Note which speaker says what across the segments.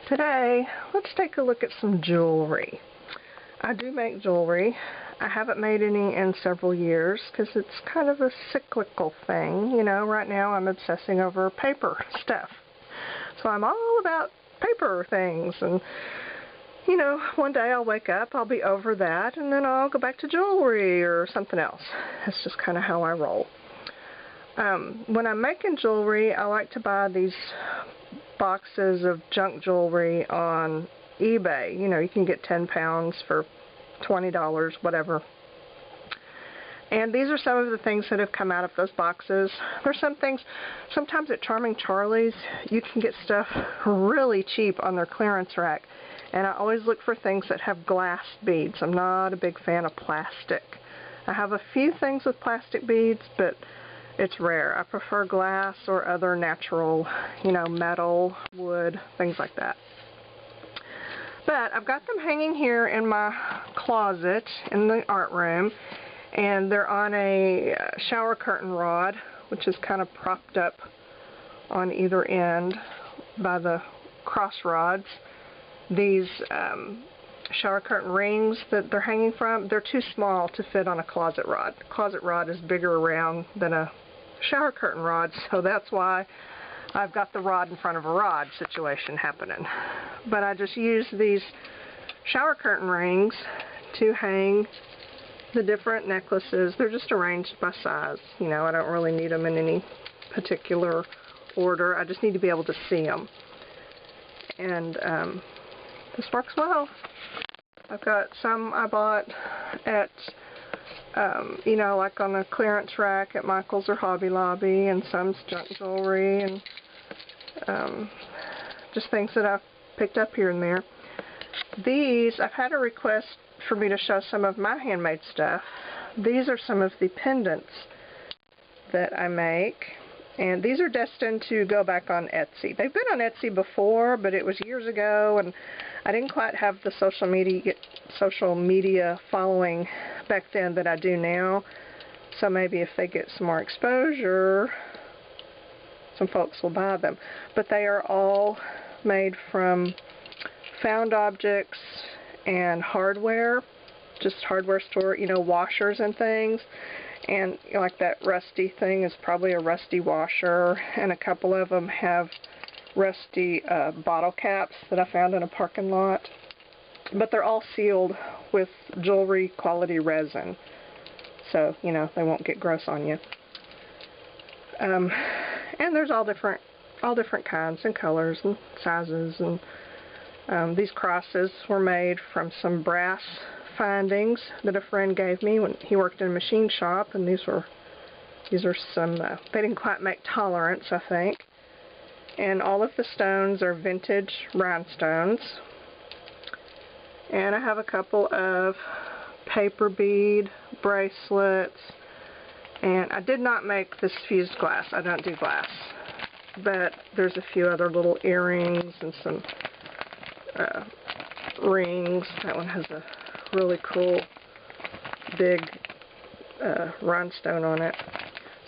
Speaker 1: Today, let's take a look at some jewelry. I do make jewelry. I haven't made any in several years because it's kind of a cyclical thing. You know, right now I'm obsessing over paper stuff. So I'm all about paper things, and you know, one day I'll wake up, I'll be over that, and then I'll go back to jewelry or something else. That's just kind of how I roll. When I'm making jewelry, I like to buy these boxes of junk jewelry on eBay. You know, you can get 10 pounds for $20, whatever. And these are some of the things that have come out of those boxes. There's some things, sometimes at Charming Charlie's, you can get stuff really cheap on their clearance rack. And I always look for things that have glass beads. I'm not a big fan of plastic. I have a few things with plastic beads, but it's rare. I prefer glass or other natural, you know, metal, wood, things like that. But I've got them hanging here in my closet in the art room, and they're on a shower curtain rod, which is kind of propped up on either end by the cross rods. These shower curtain rings that they're hanging from, they're too small to fit on a closet rod. The closet rod is bigger around than a shower curtain rod, so that's why I've got the rod in front of a rod situation happening. But I just use these shower curtain rings to hang the different necklaces. They're just arranged by size. You know, I don't really need them in any particular order. I just need to be able to see them. And this works well. I've got some I bought at you know, like on the clearance rack at Michael's or Hobby Lobby, and some junk jewelry, and just things that I've picked up here and there. These, I've had a request for me to show some of my handmade stuff. These are some of the pendants that I make, and these are destined to go back on Etsy. They've been on Etsy before, but it was years ago, and I didn't quite have the social media following back then that I do now. So maybe if they get some more exposure, some folks will buy them. But they are all made from found objects and hardware, just hardware store, you know, washers and things. And you know, like that rusty thing is probably a rusty washer, and a couple of them have rusty bottle caps that I found in a parking lot. But they're all sealed with jewelry quality resin, so you know they won't get gross on you. And there's all different kinds and colors and sizes. And these crosses were made from some brass findings that a friend gave me when he worked in a machine shop, and these are some they didn't quite make tolerance, I think. And all of the stones are vintage rhinestones. And I have a couple of paper bead bracelets, and I did not make this fused glass. I don't do glass. But there's a few other little earrings and some rings. That one has a really cool big rhinestone on it.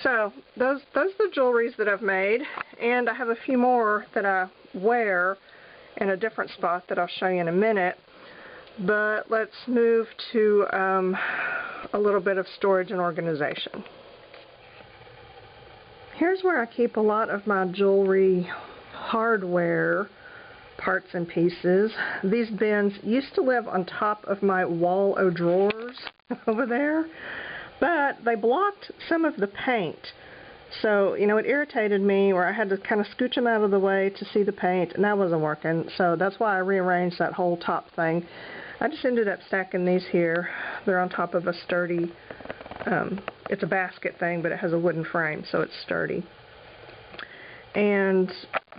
Speaker 1: So those are the jewelries that I've made, and I have a few more that I wear in a different spot that I'll show you in a minute. But let's move to a little bit of storage and organization. Here's where I keep a lot of my jewelry hardware parts and pieces. These bins used to live on top of my wall of drawers over there, but they blocked some of the paint. So, you know, it irritated me where I had to kind of scooch them out of the way to see the paint, and that wasn't working. So that's why I rearranged that whole top thing. I just ended up stacking these here. They're on top of a sturdy, it's a basket thing, but it has a wooden frame, so it's sturdy. And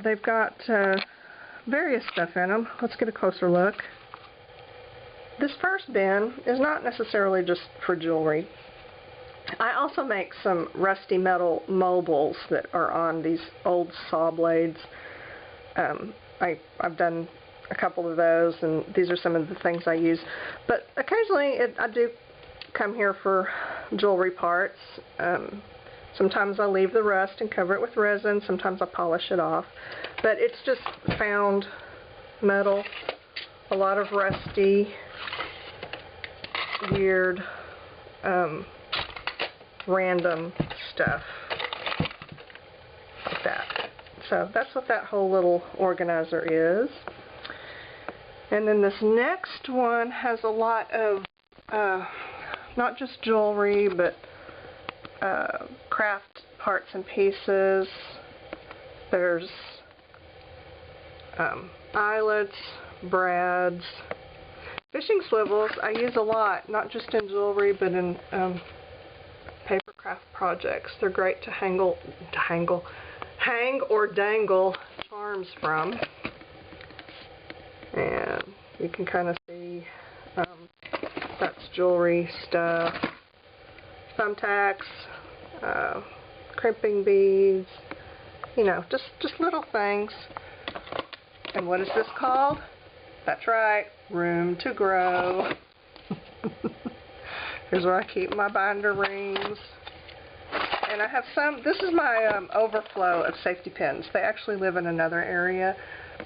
Speaker 1: they've got various stuff in them. Let's get a closer look. This first bin is not necessarily just for jewelry. I also make some rusty metal mobiles that are on these old saw blades. I've done a couple of those, and these are some of the things I use. But occasionally I do come here for jewelry parts. Sometimes I leave the rust and cover it with resin. Sometimes I polish it off. But it's just found metal, a lot of rusty, weird, random stuff like that. So that's what that whole little organizer is. And then this next one has a lot of not just jewelry, but craft parts and pieces. There's eyelets, brads, fishing swivels. I use a lot, not just in jewelry, but in paper craft projects. They're great to hang or dangle charms from. And you can kind of see that's jewelry stuff, thumbtacks, crimping beads, you know, just little things. And what is this called? That's right, room to grow. Here's where I keep my binder rings. And I have some, this is my overflow of safety pins. They actually live in another area,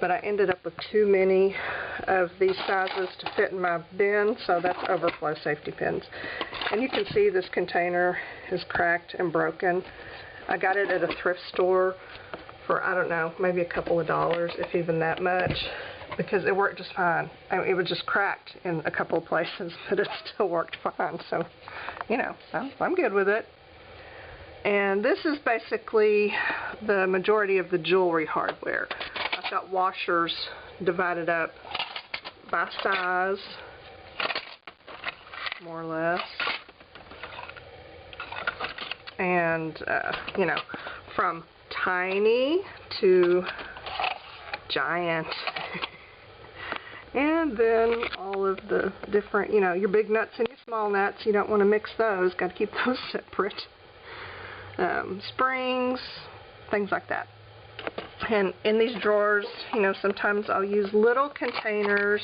Speaker 1: but I ended up with too many of these sizes to fit in my bin, so that's overflow safety pins. And you can see this container is cracked and broken. I got it at a thrift store for, I don't know, maybe a couple of dollars, if even that much, because it worked just fine. I mean, it was just cracked in a couple of places, but it still worked fine, so, you know, I'm good with it. And this is basically the majority of the jewelry hardware. I've got washers divided up by size, more or less. And, you know, from tiny to giant. And then all of the different, you know, your big nuts and your small nuts, you don't want to mix those. Got to keep those separate. Springs, things like that. And in these drawers, you know, sometimes I'll use little containers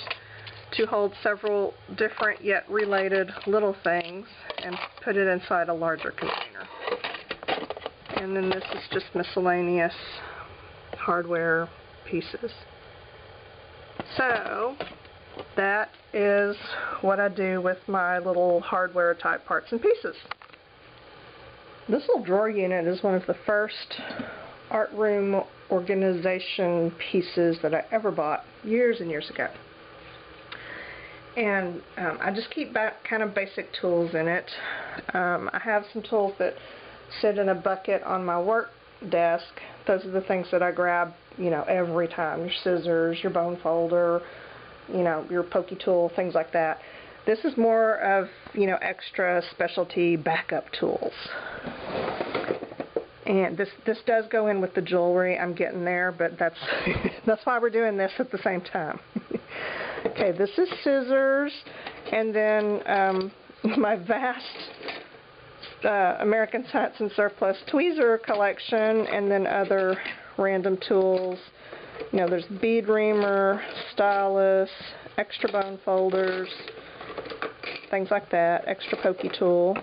Speaker 1: to hold several different yet related little things and put it inside a larger container. And then this is just miscellaneous hardware pieces. So that is what I do with my little hardware type parts and pieces. This little drawer unit is one of the first art room organization pieces that I ever bought years and years ago. And I just keep kind of basic tools in it. I have some tools that sit in a bucket on my work desk. Those are the things that I grab, you know, every time. Your scissors, your bone folder, you know, your pokey tool, things like that. This is more of, you know, extra specialty backup tools. And this does go in with the jewelry. I'm getting there, but that's that's why we're doing this at the same time. Okay, this is scissors, and then my vast American Science and Surplus tweezer collection, and then other random tools. You know, there's bead reamer, stylus, extra bone folders, things like that, extra pokey tool.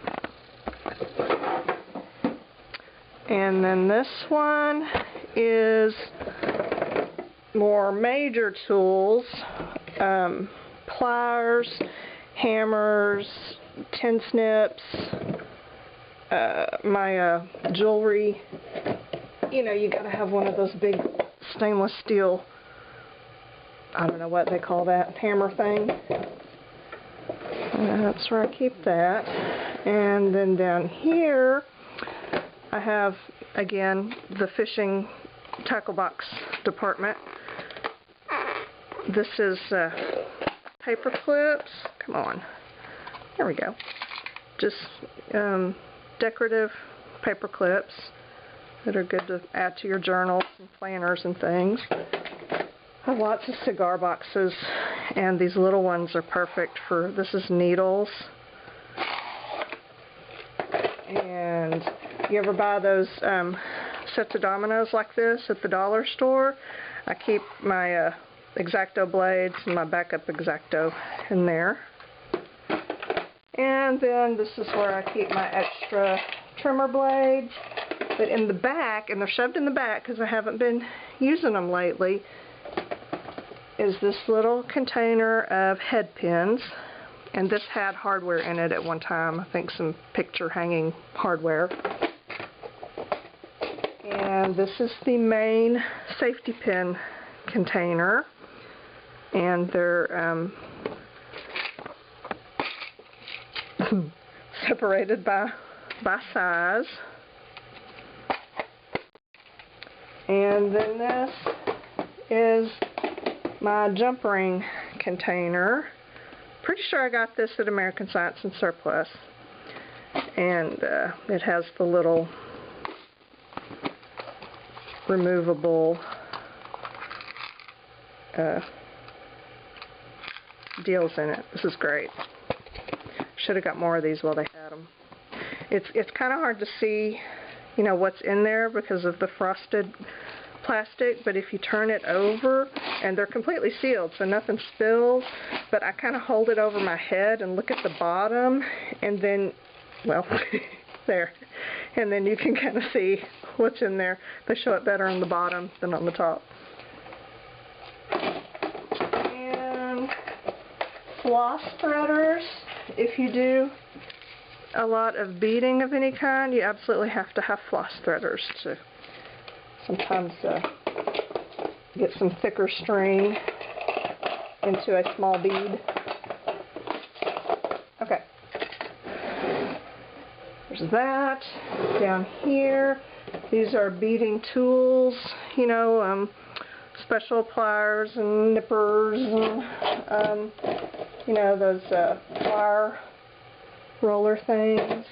Speaker 1: And then this one is more major tools, pliers, hammers, tin snips, my jewelry. You know, you gotta have one of those big stainless steel, I don't know what they call that, hammer thing. And that's where I keep that. And then down here I have, again, the fishing tackle box department. This is paper clips. Come on. There we go. Just decorative paper clips that are good to add to your journals and planners and things. I have lots of cigar boxes, and these little ones are perfect for, this is needles. And you ever buy those sets of dominoes like this at the dollar store? I keep my X-Acto blades and my backup X-Acto in there. And then this is where I keep my extra trimmer blades. But in the back, and they're shoved in the back because I haven't been using them lately, is this little container of head pins, and this had hardware in it at one time. I think some picture hanging hardware. And this is the main safety pin container, and they're separated by size. And then this is my jump ring container. Pretty sure I got this at American Science and Surplus. And it has the little removable deals in it. This is great. Should have got more of these while they had them. It's kind of hard to see, you know, what's in there because of the frosted plastic, but if you turn it over, and they're completely sealed so nothing spills, but I kind of hold it over my head and look at the bottom, and then, well, there, and then you can kind of see what's in there. They show it better on the bottom than on the top. And floss threaders. If you do a lot of beading of any kind, you absolutely have to have floss threaders to sometimes get some thicker string into a small bead. Okay. There's that. Down here, these are beading tools, you know, special pliers and nippers and, you know, those wire roller things.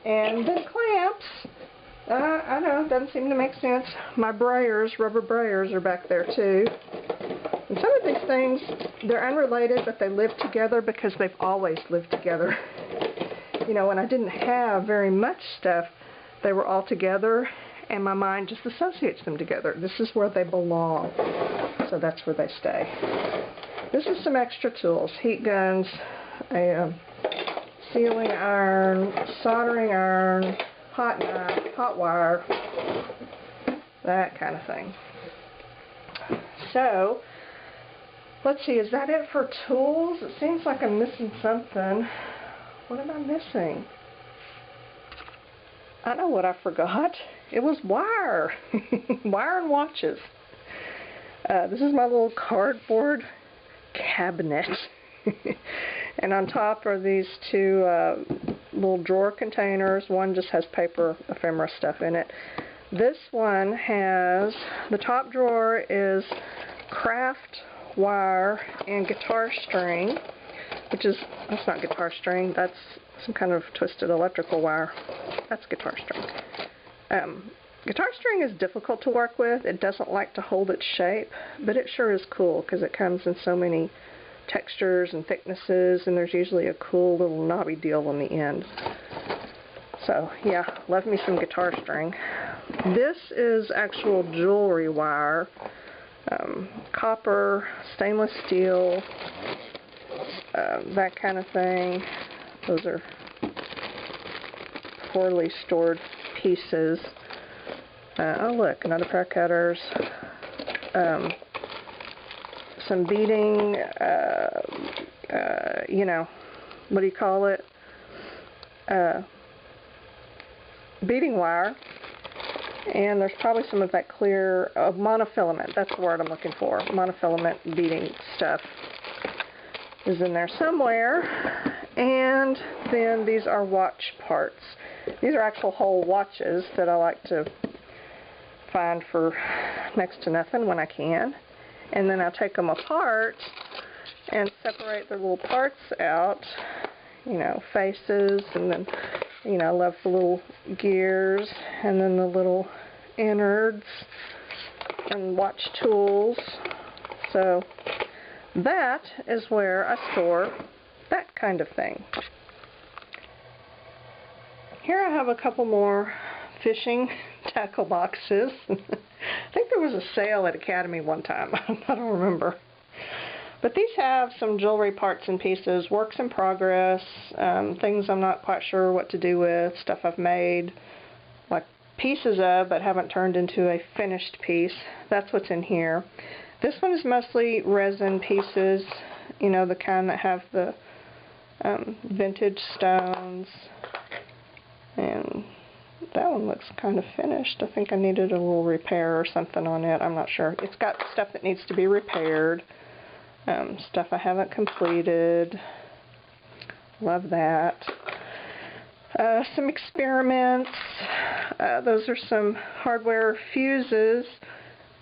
Speaker 1: And then clamps. I know, it doesn't seem to make sense. My brayers, rubber brayers, are back there too. And some of these things, they're unrelated, but they live together because they've always lived together. You know, when I didn't have very much stuff, they were all together, and my mind just associates them together. This is where they belong, so that's where they stay. This is some extra tools: heat guns, a sealing iron, soldering iron, hot knife, hot wire, that kind of thing. So, let's see, is that it for tools? It seems like I'm missing something. What am I missing? I know what I forgot. It was wire. Wire and watches. This is my little cardboard cabinet. And on top are these two little drawer containers. One just has paper ephemera stuff in it. This one has, the top drawer is craft wire and guitar string, which is, that's not guitar string, that's some kind of twisted electrical wire. That's guitar string. Guitar string is difficult to work with. It doesn't like to hold its shape, but it sure is cool because it comes in so many textures and thicknesses, and there's usually a cool little knobby deal on the end. So yeah, love me some guitar string. This is actual jewelry wire, copper, stainless steel, that kind of thing. Those are poorly stored pieces. Oh look, another pair of cutters. Some beading, you know, what do you call it? Beading wire. And there's probably some of that clear, monofilament, that's the word I'm looking for. Monofilament beading stuff is in there somewhere. And then these are watch parts. These are actual whole watches that I like to find for next to nothing when I can. And then I'll take them apart and separate the little parts out, you know, faces, and then, you know, I love the little gears, and then the little innards, and watch tools. So that is where I store that kind of thing. Here I have a couple more fishing tackle boxes. I think there was a sale at Academy one time. I don't remember. But these have some jewelry parts and pieces, works in progress, things I'm not quite sure what to do with, stuff I've made, like pieces of but haven't turned into a finished piece. That's what's in here. This one is mostly resin pieces, you know, the kind that have the vintage stones, and that one looks kind of finished. I think I needed a little repair or something on it. I'm not sure. It's got stuff that needs to be repaired, stuff I haven't completed. Love that. Some experiments. Those are some hardware fuses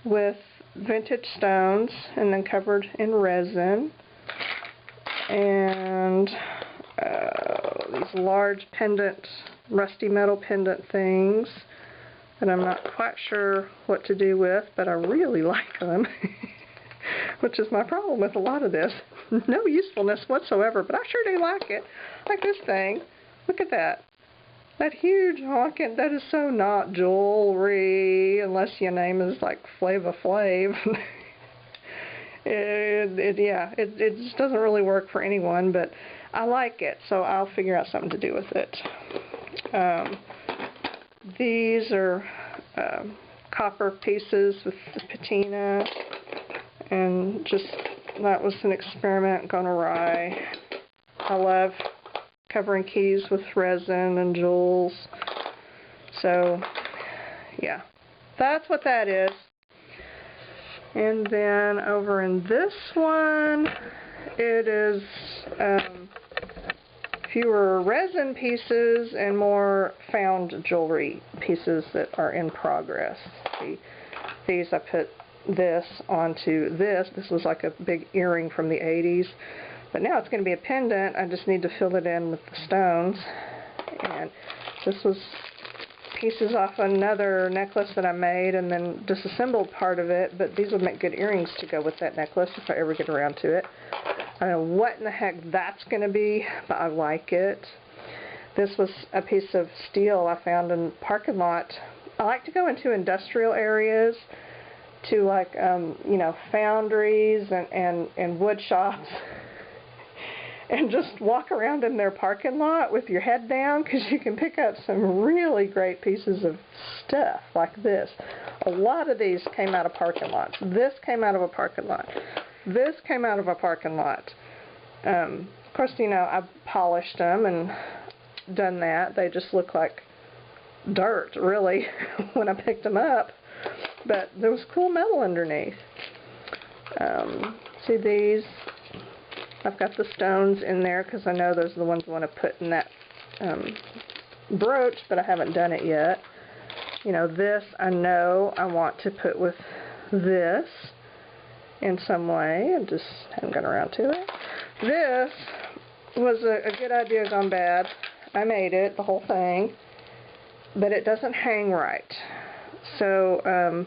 Speaker 1: with vintage stones and then covered in resin. And these large pendant, rusty metal pendant things that I'm not quite sure what to do with, but I really like them, which is my problem with a lot of this. No usefulness whatsoever, but I sure do like it. Like this thing. Look at that. That huge honkin', that is so not jewelry, unless your name is like Flava Flav. It just doesn't really work for anyone, but I like it, so I'll figure out something to do with it. These are copper pieces with the patina, and just that was an experiment gone awry. I love covering keys with resin and jewels, so yeah, that's what that is. And then over in this one, it is fewer resin pieces and more found jewelry pieces that are in progress. See, these, I put this onto this. This was like a big earring from the 80s. But now it's going to be a pendant. I just need to fill it in with the stones. And this was pieces off another necklace that I made and then disassembled part of it, but these would make good earrings to go with that necklace if I ever get around to it. I don't know what in the heck that's going to be, but I like it. This was a piece of steel I found in the parking lot. I like to go into industrial areas, to like, you know, foundries and wood shops, and just walk around in their parking lot with your head down, because you can pick up some really great pieces of stuff like this. A lot of these came out of parking lots. This came out of a parking lot. This came out of a parking lot. Of course, you know, I've polished them and done that. They just look like dirt, really, when I picked them up. But there was cool metal underneath. See these? I've got the stones in there because I know those are the ones I want to put in that brooch, but I haven't done it yet. You know, this I know I want to put with this in some way. I just haven't gotten around to it. This was a good idea gone bad. I made it, the whole thing, but it doesn't hang right. So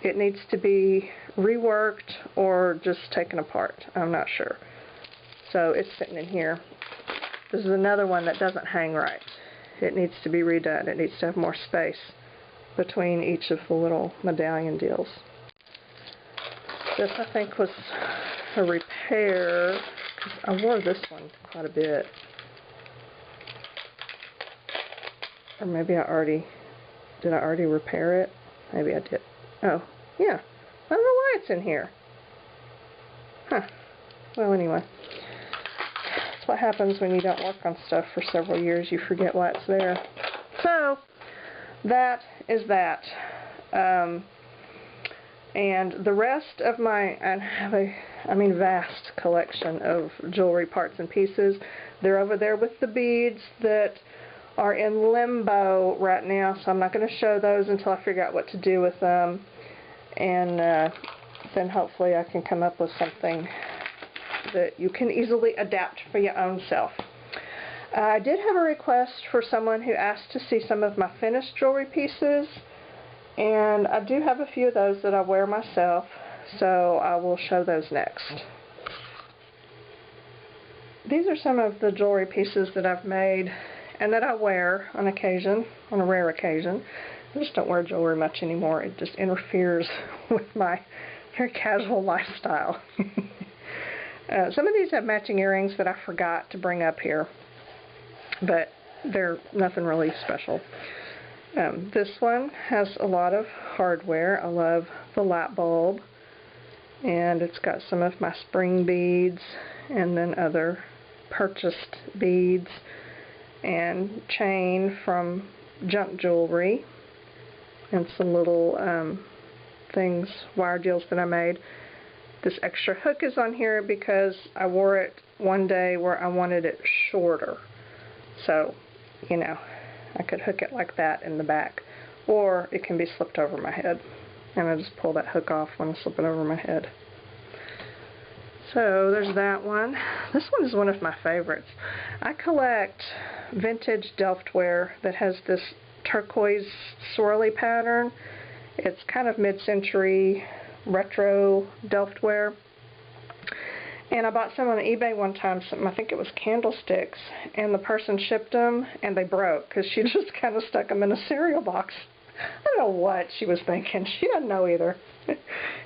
Speaker 1: it needs to be reworked or just taken apart. I'm not sure. So it's sitting in here. This is another one that doesn't hang right. It needs to be redone. It needs to have more space between each of the little medallion deals. This, I think, was a repair, because I wore this one quite a bit. Or maybe did I already repair it? Maybe I did. Oh, yeah. I don't know why it's in here. Huh. Well, anyway. That's what happens when you don't work on stuff for several years. You forget why it's there. So, that is that. And the rest of my, I have a, vast collection of jewelry parts and pieces. They're over there with the beads that are in limbo right now, so I'm not going to show those until I figure out what to do with them. And then hopefully I can come up with something that you can easily adapt for your own self. I did have a request for someone who asked to see some of my finished jewelry pieces, and I do have a few of those that I wear myself, so I will show those next. These are some of the jewelry pieces that I've made and that I wear on occasion, on a rare occasion. I just don't wear jewelry much anymore. It just interferes with my very casual lifestyle. Some of these have matching earrings that I forgot to bring up here, but they're nothing really special. This one has a lot of hardware. I love the light bulb, and it's got some of my spring beads and then other purchased beads and chain from junk jewelry and some little things, wire deals that I made. This extra hook is on here because I wore it one day where I wanted it shorter. So, you know, I could hook it like that in the back, or it can be slipped over my head. And I just pull that hook off when I slip it over my head. So there's that one. This one is one of my favorites. I collect vintage Delftware that has this turquoise swirly pattern. It's kind of mid-century retro Delftware. And I bought some on eBay one time, I think it was candlesticks, and the person shipped them and they broke because she just kind of stuck them in a cereal box. I don't know what she was thinking. She doesn't know either.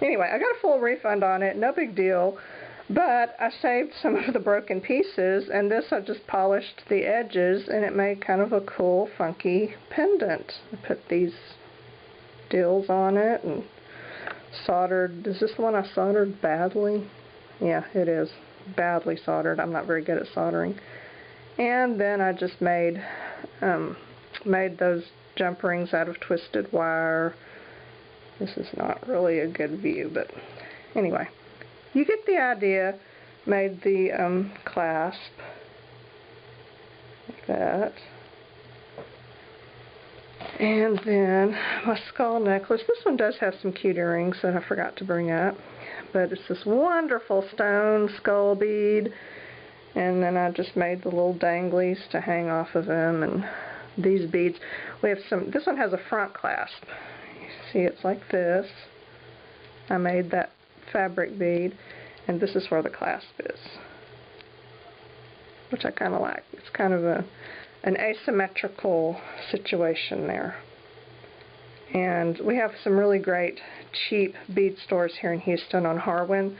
Speaker 1: Anyway, I got a full refund on it, no big deal. But I saved some of the broken pieces, and this I just polished the edges, and it made kind of a cool, funky pendant. I put these deals on it and soldered. Is this the one I soldered badly? Yeah, it is. Badly soldered. I'm not very good at soldering. And then I just made those jump rings out of twisted wire. This is not really a good view, but anyway. You get the idea. Made the clasp like that. And then my skull necklace. This one does have some cute earrings that I forgot to bring up. But it's this wonderful stone skull bead. And then I just made the little danglies to hang off of them. And these beads. We have some. This one has a front clasp. You see, it's like this. I made that fabric bead, and this is where the clasp is, which I kind of like. It's kind of an asymmetrical situation there. And we have some really great cheap bead stores here in Houston on Harwin,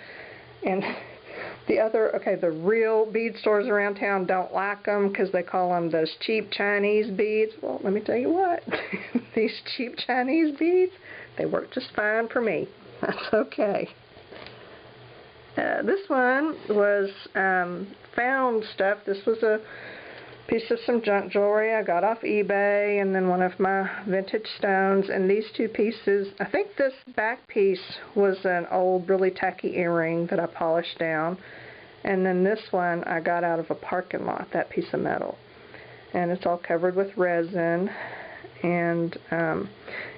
Speaker 1: and the real bead stores around town don't like them because they call them those cheap Chinese beads. Well, let me tell you what, these cheap Chinese beads, they work just fine for me. That's okay. This one was found stuff. This was a piece of some junk jewelry I got off eBay, and then one of my vintage stones. And these two pieces, I think this back piece was an old, really tacky earring that I polished down. And then this one I got out of a parking lot, that piece of metal. And it's all covered with resin. And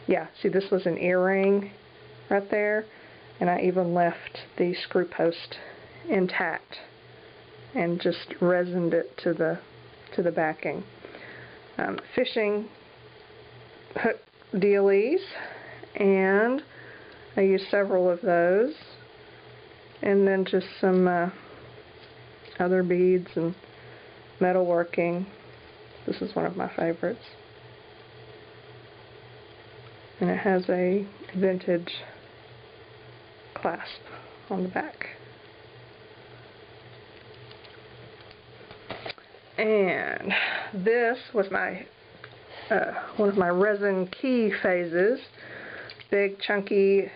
Speaker 1: yeah, see, this was an earring right there. And I even left the screw post intact and just resined it to the backing. Fishing hook dealies, and I used several of those, and then just some other beads and metalworking. This is one of my favorites, and it has a vintage clasp on the back. And this was my one of my resin key phases. Big chunky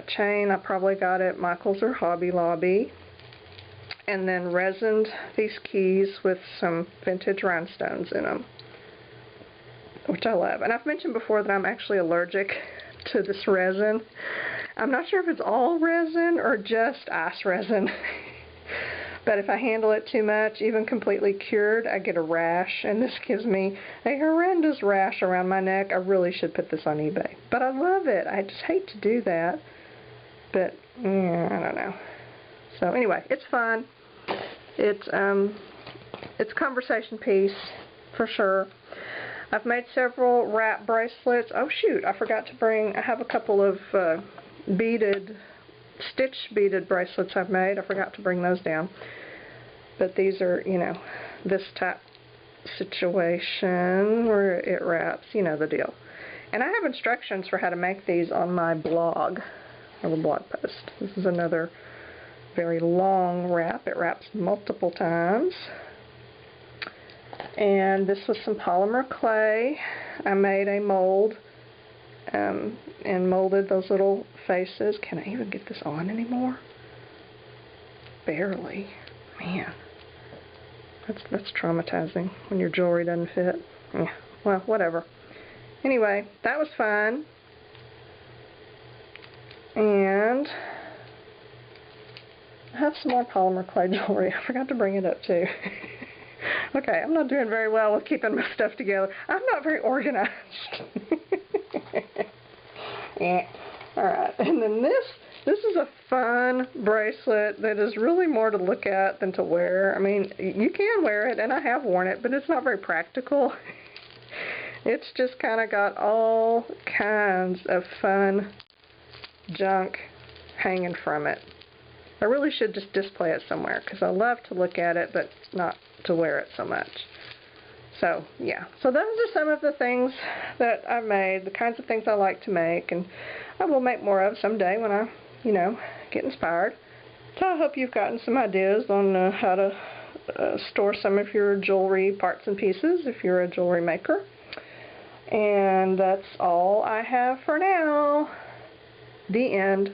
Speaker 1: chain. I probably got it at Michael's or Hobby Lobby. And then resined these keys with some vintage rhinestones in them, which I love. And I've mentioned before that I'm actually allergic to this resin. I'm not sure if it's all resin or just ice resin. But if I handle it too much, even completely cured, I get a rash, and this gives me a horrendous rash around my neck. I really should put this on eBay. But I love it. I just hate to do that. But, I don't know. So anyway, it's fun. It's a conversation piece, for sure. I've made several wrap bracelets. Oh shoot, I forgot to bring, I have a couple of stitch beaded bracelets I've made. I forgot to bring those down. But these are, you know, this type situation where it wraps, you know the deal. And I have instructions for how to make these on my blog. I have a blog post. This is another very long wrap. It wraps multiple times. And this was some polymer clay I made a mold and molded those little faces. Can I even get this on anymore? Barely. Man, that's traumatizing when your jewelry doesn't fit. Yeah, well, whatever. Anyway, that was fun. And I have some more polymer clay jewelry. I forgot to bring it up too. Okay, I'm not doing very well with keeping my stuff together. I'm not very organized. Yeah. Alright, and then this is a fun bracelet that is really more to look at than to wear. I mean, you can wear it, and I have worn it, but it's not very practical. It's just kind of got all kinds of fun junk hanging from it. I really should just display it somewhere because I love to look at it but not to wear it so much. So yeah, so those are some of the things that I've made, the kinds of things I like to make, and I will make more of someday when I, get inspired. So I hope you've gotten some ideas on how to store some of your jewelry parts and pieces if you're a jewelry maker. And that's all I have for now. The end.